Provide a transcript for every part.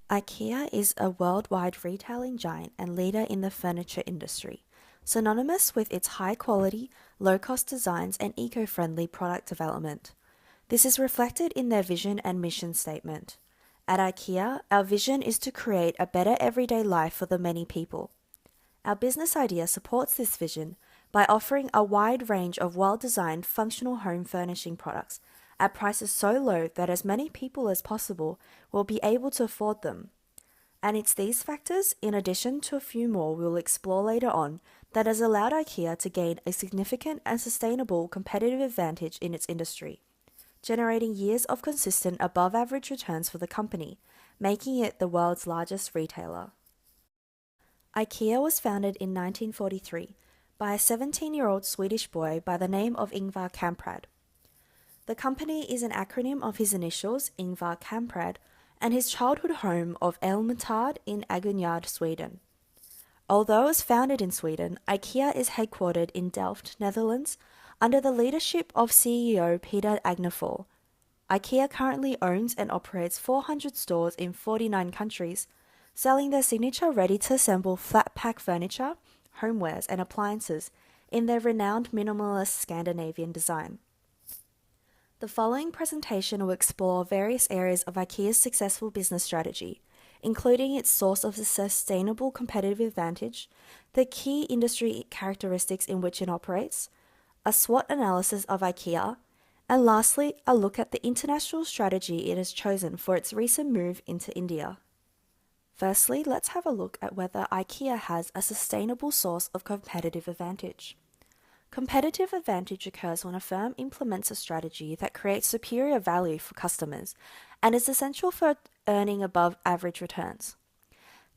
Ikea is a worldwide retailing giant and leader in the furniture industry, synonymous with its high quality, low cost designs and eco friendly product development. This is reflected in their vision and mission statement. At Ikea, our vision is to create a better everyday life for the many people. Our business idea supports this vision by offering a wide range of well designed functional home furnishing products at prices so low that as many people as possible will be able to afford them. And it's these factors, in addition to a few more we'll explore later on, that has allowed IKEA to gain a significant and sustainable competitive advantage in its industry, generating years of consistent above average returns for the company, making it the world's largest retailer. IKEA was founded in 1943 by a 17-year-old Swedish boy by the name of Ingvar Kamprad. The company is an acronym of his initials, Ingvar Kamprad, and his childhood home of Älmhult in Agunnaryd, Sweden. Although it was founded in Sweden, IKEA is headquartered in Delft, Netherlands, under the leadership of CEO Peter Agnefjäll. IKEA currently owns and operates 400 stores in 49 countries, selling their signature ready-to-assemble flat-pack furniture, homewares, and appliances in their renowned minimalist Scandinavian design. The following presentation will explore various areas of IKEA's successful business strategy, including its source of sustainable competitive advantage, the key industry characteristics in which it operates, a SWOT analysis of IKEA, and lastly, a look at the international strategy it has chosen for its recent move into India. Firstly, let's have a look at whether IKEA has a sustainable source of competitive advantage. Competitive advantage occurs when a firm implements a strategy that creates superior value for customers and is essential for earning above average returns.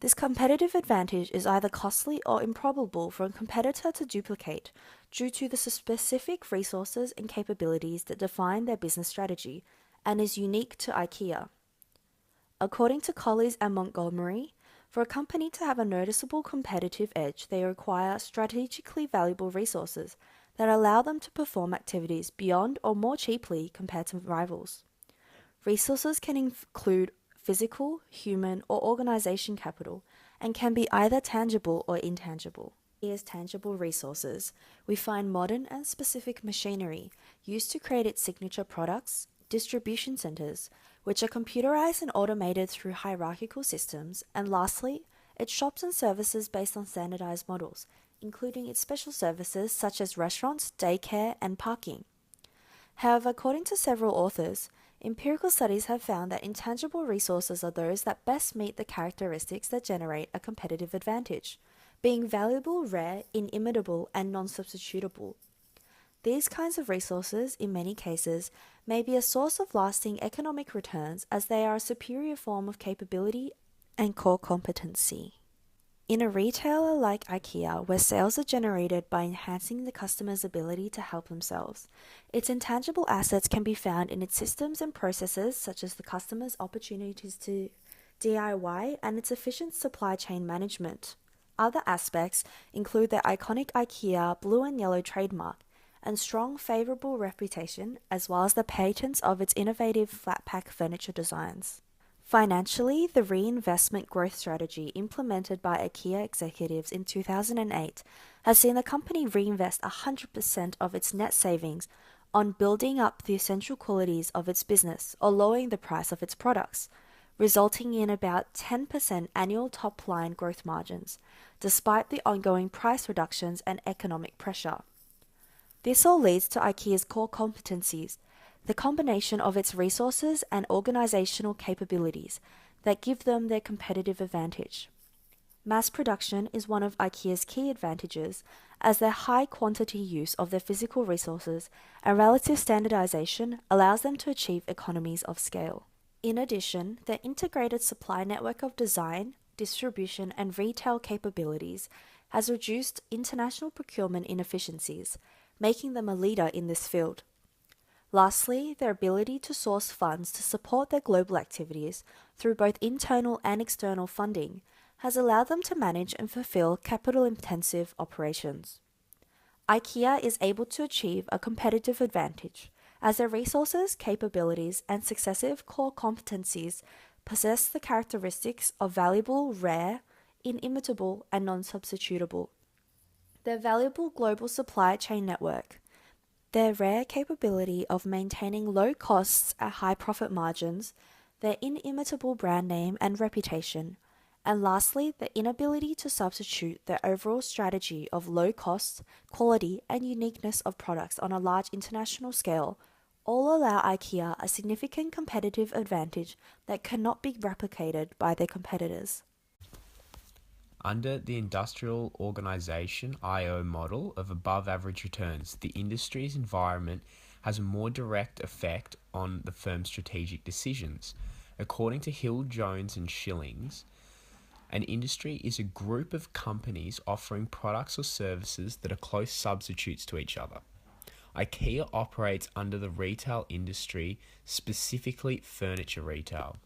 This competitive advantage is either costly or improbable for a competitor to duplicate due to the specific resources and capabilities that define their business strategy and is unique to IKEA. According to Collies and Montgomery, for a company to have a noticeable competitive edge, they require strategically valuable resources that allow them to perform activities beyond or more cheaply compared to rivals. Resources can include physical, human, or organization capital and can be either tangible or intangible. As tangible resources, we find modern and specific machinery used to create its signature products, distribution centers, which are computerized and automated through hierarchical systems, and lastly, its shops and services based on standardized models, including its special services such as restaurants, daycare, and parking. However, according to several authors, empirical studies have found that intangible resources are those that best meet the characteristics that generate a competitive advantage, being valuable, rare, inimitable, and non-substitutable. These kinds of resources, in many cases, may be a source of lasting economic returns as they are a superior form of capability and core competency. In a retailer like IKEA, where sales are generated by enhancing the customer's ability to help themselves, its intangible assets can be found in its systems and processes such as the customer's opportunities to DIY and its efficient supply chain management. Other aspects include the iconic IKEA blue and yellow trademark, and strong favorable reputation, as well as the patents of its innovative flat-pack furniture designs. Financially, the reinvestment growth strategy implemented by IKEA executives in 2008 has seen the company reinvest 100% of its net savings on building up the essential qualities of its business or lowering the price of its products, resulting in about 10% annual top-line growth margins, despite the ongoing price reductions and economic pressure. This all leads to IKEA's core competencies, the combination of its resources and organizational capabilities that give them their competitive advantage. Mass production is one of IKEA's key advantages, as their high quantity use of their physical resources and relative standardization allows them to achieve economies of scale. In addition, their integrated supply network of design, distribution, and retail capabilities has reduced international procurement inefficiencies, making them a leader in this field. Lastly, their ability to source funds to support their global activities through both internal and external funding has allowed them to manage and fulfill capital-intensive operations. IKEA is able to achieve a competitive advantage as their resources, capabilities, and successive core competencies possess the characteristics of valuable, rare, inimitable, and non-substitutable. Their valuable global supply chain network, their rare capability of maintaining low costs at high profit margins, their inimitable brand name and reputation, and lastly, the inability to substitute their overall strategy of low cost, quality, and uniqueness of products on a large international scale all allow IKEA a significant competitive advantage that cannot be replicated by their competitors. Under the industrial organization IO model of above average returns, the industry's environment has a more direct effect on the firm's strategic decisions. According to Hill, Jones and Schillings, an industry is a group of companies offering products or services that are close substitutes to each other. IKEA operates under the retail industry, specifically furniture retail.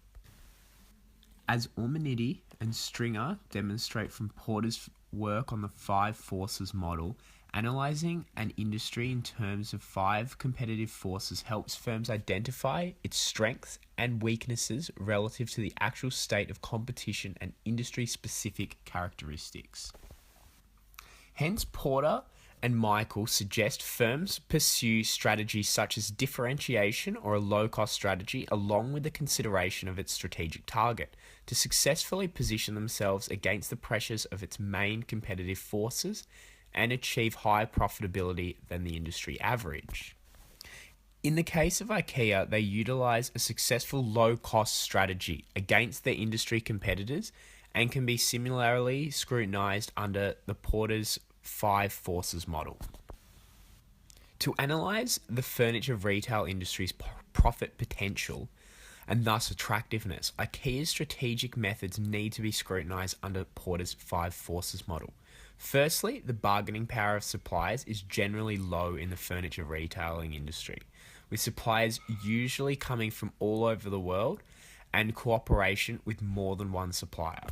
As Ormandy and Stringer demonstrate from Porter's work on the 5 forces model, analysing an industry in terms of 5 competitive forces helps firms identify its strengths and weaknesses relative to the actual state of competition and industry-specific characteristics. Hence, Porter and Michael suggest firms pursue strategies such as differentiation or a low-cost strategy along with the consideration of its strategic target to successfully position themselves against the pressures of its main competitive forces and achieve higher profitability than the industry average. In the case of IKEA, they utilize a successful low-cost strategy against their industry competitors and can be similarly scrutinized under the Porter's 5 forces model. To analyze the furniture retail industry's profit potential and thus attractiveness, IKEA's strategic methods need to be scrutinized under Porter's 5 forces model. Firstly, the bargaining power of suppliers is generally low in the furniture retailing industry, with suppliers usually coming from all over the world and cooperation with more than one supplier.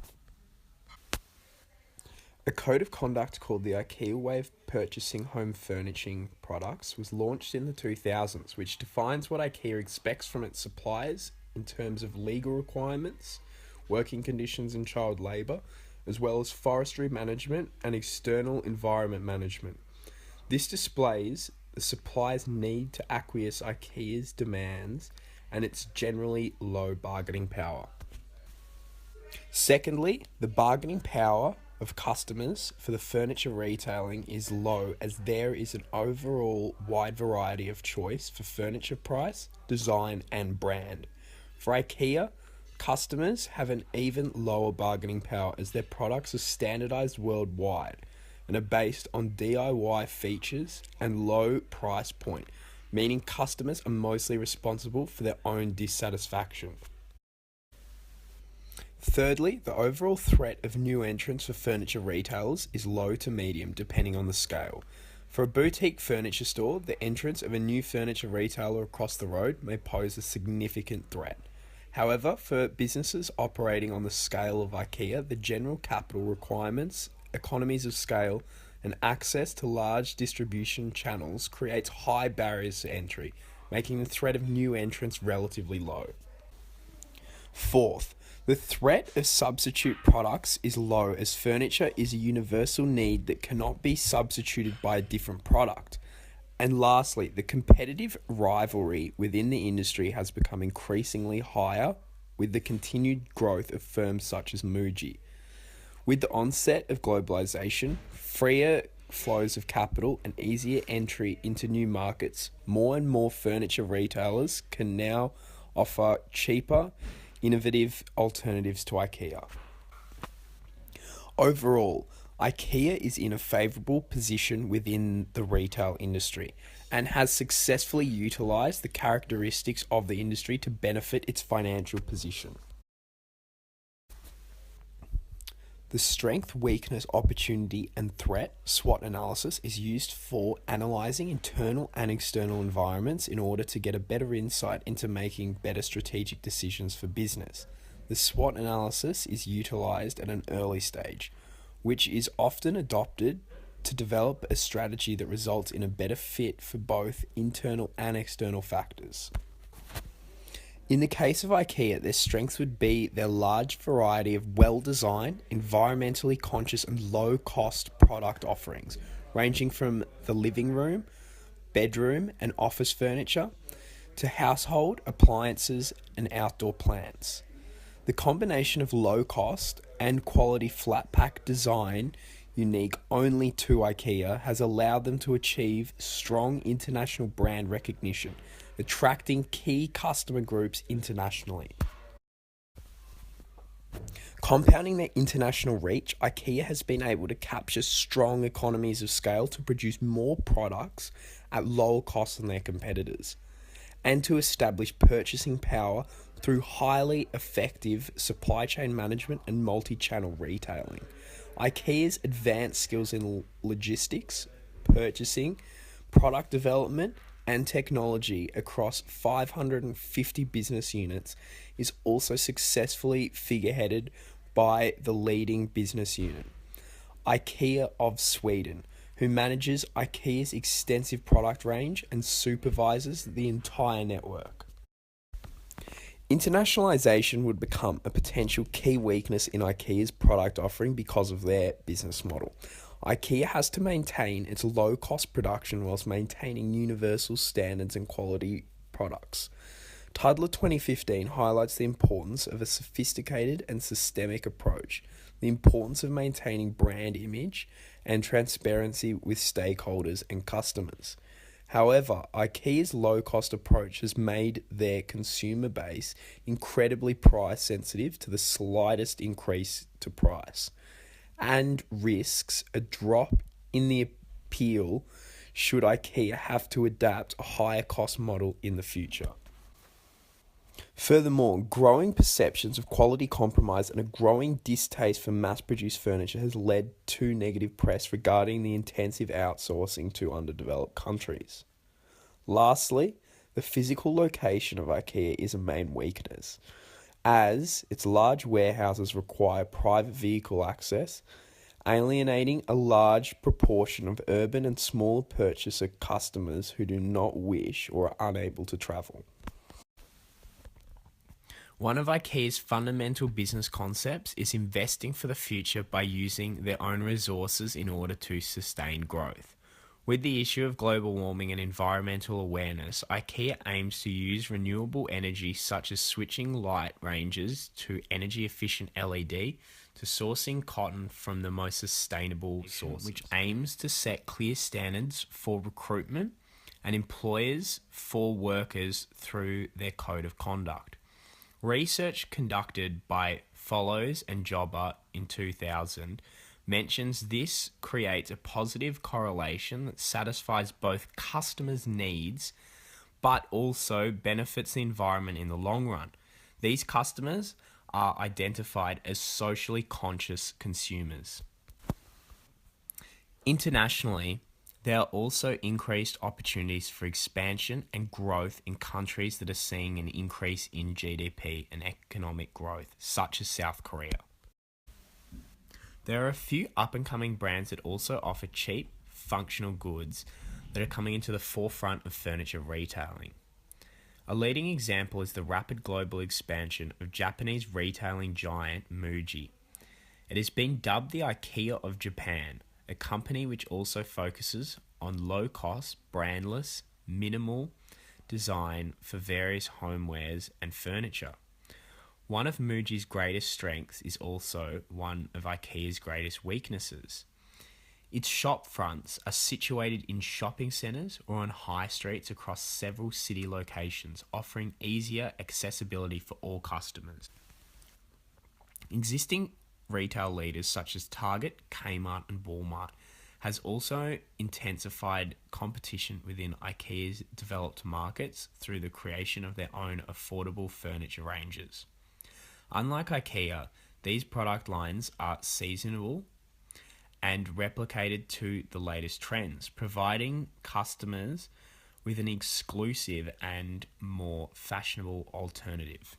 A code of conduct called the IKEA Way of Purchasing Home Furnishing Products was launched in the 2000s, which defines what IKEA expects from its suppliers in terms of legal requirements, working conditions and child labour, as well as forestry management and external environment management. This displays the supplier's need to acquiesce IKEA's demands and its generally low bargaining power. Secondly, the bargaining power of customers for the furniture retailing is low as there is an overall wide variety of choice for furniture price, design and brand. For IKEA, customers have an even lower bargaining power as their products are standardized worldwide and are based on DIY features and low price point, meaning customers are mostly responsible for their own dissatisfaction. Thirdly, the overall threat of new entrants for furniture retailers is low to medium, depending on the scale. For a boutique furniture store, the entrance of a new furniture retailer across the road may pose a significant threat. However, for businesses operating on the scale of IKEA, the general capital requirements, economies of scale, and access to large distribution channels creates high barriers to entry, making the threat of new entrants relatively low. Fourth, the threat of substitute products is low as furniture is a universal need that cannot be substituted by a different product. And lastly, the competitive rivalry within the industry has become increasingly higher with the continued growth of firms such as Muji. With the onset of globalization, freer flows of capital and easier entry into new markets, more and more furniture retailers can now offer cheaper, innovative alternatives to IKEA. Overall, IKEA is in a favourable position within the retail industry and has successfully utilised the characteristics of the industry to benefit its financial position. The strength, weakness, opportunity and threat SWOT analysis is used for analysing internal and external environments in order to get a better insight into making better strategic decisions for business. The SWOT analysis is utilised at an early stage, which is often adopted to develop a strategy that results in a better fit for both internal and external factors. In the case of IKEA, their strengths would be their large variety of well-designed, environmentally conscious and low-cost product offerings, ranging from the living room, bedroom and office furniture to household, appliances and outdoor plants. The combination of low cost and quality flat pack design unique only to IKEA has allowed them to achieve strong international brand recognition, attracting key customer groups internationally. Compounding their international reach, IKEA has been able to capture strong economies of scale to produce more products at lower costs than their competitors, and to establish purchasing power through highly effective supply chain management and multi-channel retailing. IKEA's advanced skills in logistics, purchasing, product development, and technology across 550 business units is also successfully figureheaded by the leading business unit, IKEA of Sweden, who manages IKEA's extensive product range and supervises the entire network. Internationalization would become a potential key weakness in IKEA's product offering because of their business model. IKEA has to maintain its low-cost production whilst maintaining universal standards and quality products. Tidler 2015 highlights the importance of a sophisticated and systemic approach, the importance of maintaining brand image and transparency with stakeholders and customers. However, IKEA's low-cost approach has made their consumer base incredibly price sensitive to the slightest increase to price, and risks a drop in the appeal should IKEA have to adapt a higher cost model in the future. Furthermore, growing perceptions of quality compromise and a growing distaste for mass-produced furniture has led to negative press regarding the intensive outsourcing to underdeveloped countries. Lastly, the physical location of IKEA is a main weakness, as its large warehouses require private vehicle access, alienating a large proportion of urban and smaller purchaser customers who do not wish or are unable to travel. One of IKEA's fundamental business concepts is investing for the future by using their own resources in order to sustain growth. With the issue of global warming and environmental awareness, IKEA aims to use renewable energy such as switching light ranges to energy-efficient LED to sourcing cotton from the most sustainable sources, which aims to set clear standards for recruitment and employers for workers through their code of conduct. Research conducted by Follows and Jobber in 2000 mentions this creates a positive correlation that satisfies both customers' needs but also benefits the environment in the long run. These customers are identified as socially conscious consumers. Internationally, there are also increased opportunities for expansion and growth in countries that are seeing an increase in GDP and economic growth, such as South Korea. There are a few up-and-coming brands that also offer cheap, functional goods that are coming into the forefront of furniture retailing. A leading example is the rapid global expansion of Japanese retailing giant Muji. It has been dubbed the IKEA of Japan, a company which also focuses on low-cost, brandless, minimal design for various homewares and furniture. One of Muji's greatest strengths is also one of IKEA's greatest weaknesses. Its shop fronts are situated in shopping centres or on high streets across several city locations, offering easier accessibility for all customers. Existing retail leaders such as Target, Kmart and Walmart has also intensified competition within IKEA's developed markets through the creation of their own affordable furniture ranges. Unlike IKEA, these product lines are seasonal and replicated to the latest trends, providing customers with an exclusive and more fashionable alternative.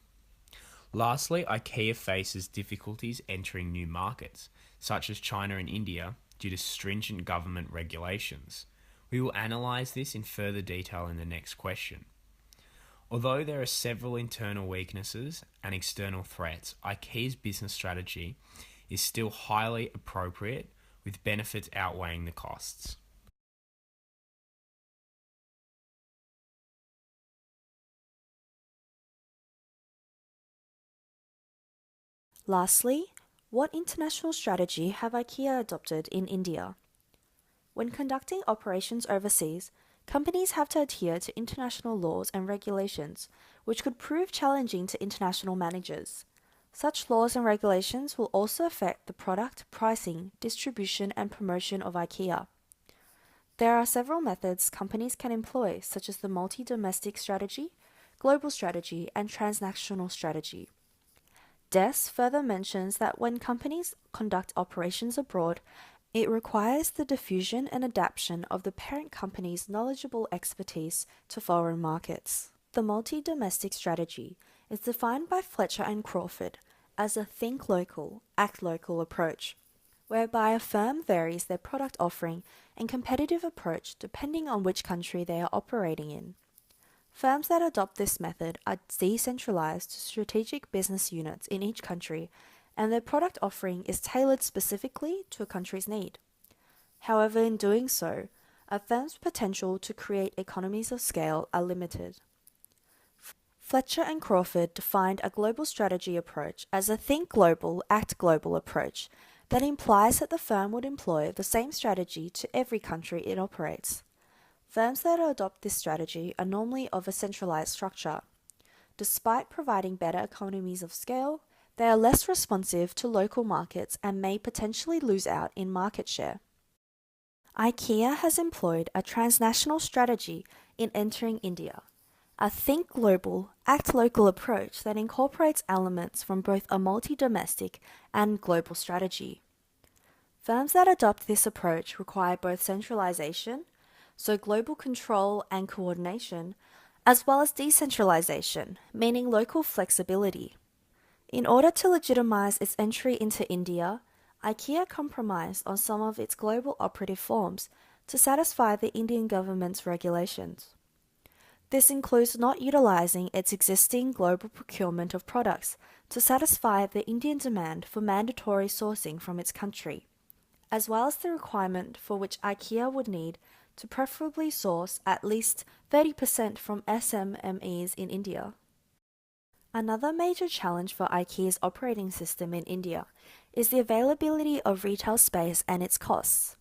Lastly, IKEA faces difficulties entering new markets, such as China and India, due to stringent government regulations. We will analyse this in further detail in the next question. Although there are several internal weaknesses and external threats, IKEA's business strategy is still highly appropriate, with benefits outweighing the costs. Lastly, what international strategy have IKEA adopted in India? When conducting operations overseas, companies have to adhere to international laws and regulations, which could prove challenging to international managers. Such laws and regulations will also affect the product, pricing, distribution, and promotion of IKEA. There are several methods companies can employ, such as the multi-domestic strategy, global strategy, and transnational strategy. Des further mentions that when companies conduct operations abroad, it requires the diffusion and adaptation of the parent company's knowledgeable expertise to foreign markets. The multi-domestic strategy is defined by Fletcher and Crawford as a think local, act local approach, whereby a firm varies their product offering and competitive approach depending on which country they are operating in. Firms that adopt this method are decentralized to strategic business units in each country, and their product offering is tailored specifically to a country's need. However, in doing so, a firm's potential to create economies of scale are limited. Fletcher and Crawford defined a global strategy approach as a think global, act global approach that implies that the firm would employ the same strategy to every country it operates. Firms that adopt this strategy are normally of a centralized structure. Despite providing better economies of scale, they are less responsive to local markets and may potentially lose out in market share. IKEA has employed a transnational strategy in entering India, a think global, act local approach that incorporates elements from both a multi-domestic and global strategy. Firms that adopt this approach require both centralization, so global control and coordination, as well as decentralization, meaning local flexibility. In order to legitimize its entry into India, IKEA compromised on some of its global operative forms to satisfy the Indian government's regulations. This includes not utilizing its existing global procurement of products to satisfy the Indian demand for mandatory sourcing from its country, as well as the requirement for which IKEA would need to preferably source at least 30% from SMMEs in India. Another major challenge for IKEA's operating system in India is the availability of retail space and its costs.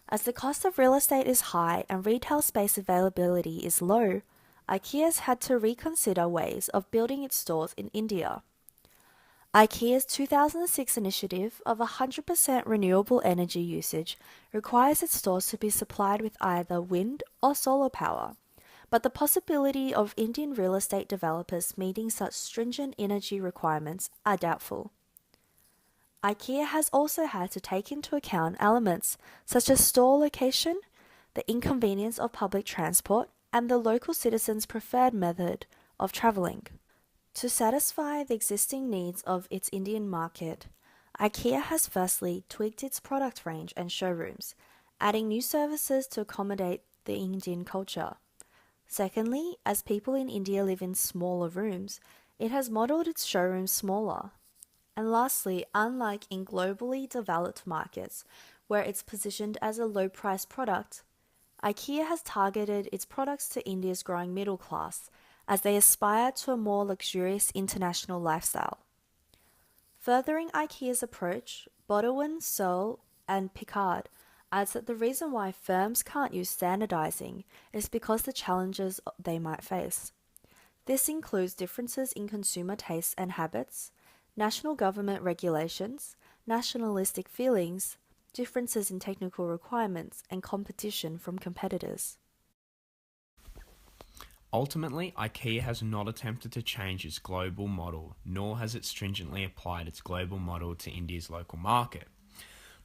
As the cost of real estate is high and retail space availability is low, IKEA has had to reconsider ways of building its stores in India. IKEA's 2006 initiative of 100% renewable energy usage requires its stores to be supplied with either wind or solar power, but the possibility of Indian real estate developers meeting such stringent energy requirements are doubtful. IKEA has also had to take into account elements such as store location, the inconvenience of public transport, and the local citizens' preferred method of travelling. To satisfy the existing needs of its Indian market, IKEA has firstly tweaked its product range and showrooms, adding new services to accommodate the Indian culture. Secondly, as people in India live in smaller rooms, it has modelled its showrooms smaller. And lastly, unlike in globally developed markets, where it's positioned as a low-priced product, IKEA has targeted its products to India's growing middle class, as they aspire to a more luxurious international lifestyle. Furthering IKEA's approach, Bodewin, Searle, and Picard adds that the reason why firms can't use standardizing is because the challenges they might face. This includes differences in consumer tastes and habits, national government regulations, nationalistic feelings, differences in technical requirements, and competition from competitors. Ultimately, IKEA has not attempted to change its global model, nor has it stringently applied its global model to India's local market.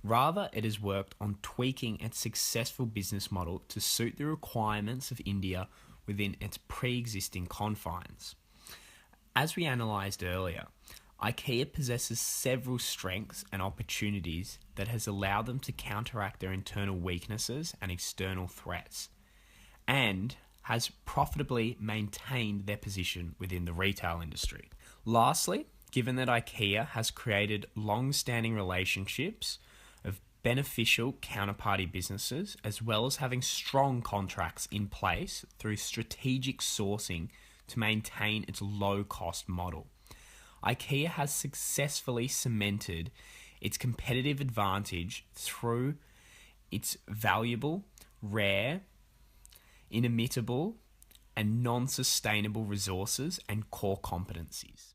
Rather, it has worked on tweaking its successful business model to suit the requirements of India within its pre-existing confines. As we analysed earlier, IKEA possesses several strengths and opportunities that has allowed them to counteract their internal weaknesses and external threats, and has profitably maintained their position within the retail industry. Lastly, given that IKEA has created long-standing relationships of beneficial counterparty businesses, as well as having strong contracts in place through strategic sourcing to maintain its low-cost model, IKEA has successfully cemented its competitive advantage through its valuable, rare, inimitable, and non-sustainable resources and core competencies.